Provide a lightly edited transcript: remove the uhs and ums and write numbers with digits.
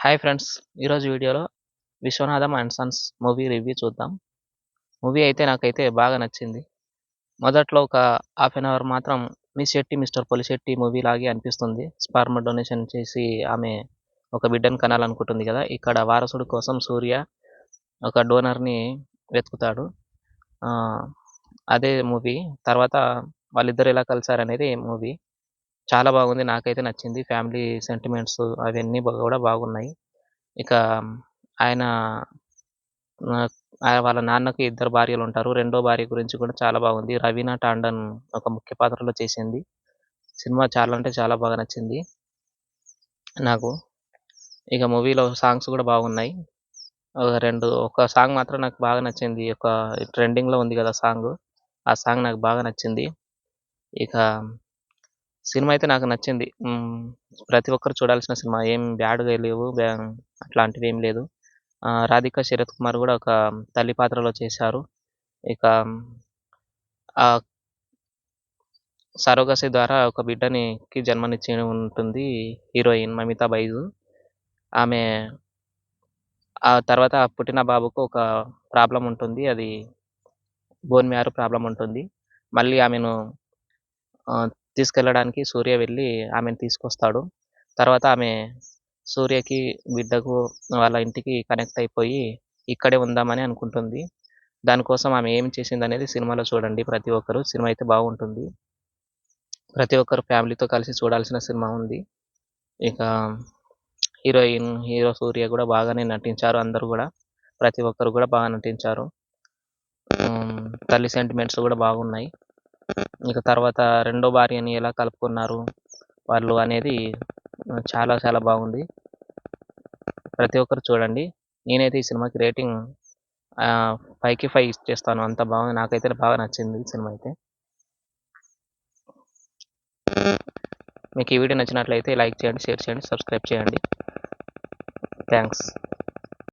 Hi friends! ఈరోజు వీడియోలో 'Vishwanatham and sons' movie review చూద్దాం. మూవీ అయితే నాకైతే బాగా నచ్చింది. మొదట్లో ఒక హాఫ్ అన్ అవర్ మాత్రం 'miss Shetty mister Polishetty' movie లాగే అనిపిస్తుంది. స్పెర్మ్ డొనేషన్ చేసి ఆమె ఒక బిడ్డను కనాలనుకుంటుంది కదా! ఇక్కడ వారసుడు కోసం సూర్య ఒక డోనర్‌ని వెతుకుతాడు. ఆహ్, అదే మూవీ. తర్వాత వాళ్ళిద్దరూ ఎలా కలిసారనేది మూవీ. చాలా బాగుంది. నాకైతే నచ్చింది. ఫ్యామిలీ సెంటిమెంట్స్ అవన్నీ కూడా బాగున్నాయి. ఇక ఆయన వాళ్ళ నాన్నకి ఇద్దరు భార్యలుంటారు. రెండో భార్య గురించి కూడా చాలా బాగుంది. రవీనా టాండన్ ఒక ముఖ్య పాత్రలో చేసింది. సినిమా చాలా అంటే చాలా బాగా నచ్చింది నాకు. ఇక మూవీలో సాంగ్స్ కూడా బాగున్నాయి. ఒక సాంగ్ మాత్రం నాకు బాగా నచ్చింది. ట్రెండింగ్‌లో ఉంది కదా సాంగు. ఆ సాంగ్ నాకు బాగా నచ్చింది. ఇక సినిమా అయితే నాకు నచ్చింది. ప్రతి ఒక్కరు చూడాల్సిన సినిమా. ఏం బ్యాడ్‌గా లేవు. అట్లాంటివేం లేదు. రాధిక, శరత్ కుమార్ గూడా ఒక తల్లి పాత్రలో చేశారు. ఇక ఆహ్, సరోగసీ ద్వారా ఒక బిడ్డకి జన్మనిచ్చి ఉంటుంది హీరోయిన్ మమితా బైజు. ఆమె ఆ తర్వాత పుట్టిన బాబుకు ఒక ప్రాబ్లమ్ ఉంటుంది. అది బోన్ మ్యారో ప్రాబ్లమ్ ఉంటుంది. మళ్ళీ ఆమెను తీసుకెళ్ళడానికి సూర్య వెళ్లి ఆమెను తీసుకొస్తాడు. తర్వాత ఆమె సూర్యకి, బిడ్డకు వాళ్ళ ఇంటికి కనెక్ట్ అయిపోయి ఇక్కడే ఉందామని అనుకుంటుంది. దానికోసం ఆమె ఏం చేసిందనేది సినిమాలో చూడండి ప్రతి ఒక్కరు. సినిమా అయితే బాగుంటుంది. ప్రతి ఒక్కరు ఫ్యామిలీతో కలిసి చూడాల్సిన సినిమా ఉంది. ఇక హీరోయిన్, హీరో సూర్య గూడా బాగానే నటించారు అందరూ గూడా. ప్రతి ఒక్కరు గూడా బాగా నటించారు. తల్లి సెంటిమెంట్స్ గూడా బాగున్నాయి. ఇక తర్వాత రెండో భార్యని ఎలా కలుపుకున్నారు వాళ్ళు అనేది చాలా చాలా బాగుంది. ప్రతి ఒక్కరు చూడండి. నేనైతే ఈ సినిమాకి రేటింగ్ 5కి 5 ఇచ్చేస్తాను. అంత బాగుంది. నాకైతే బాగా నచ్చింది ఈ సినిమా అయితే. మీకు ఈ వీడియో నచ్చినట్లయితే లైక్ చేయండి, షేర్ చేయండి, సబ్స్క్రైబ్ చేయండి. థాంక్స్.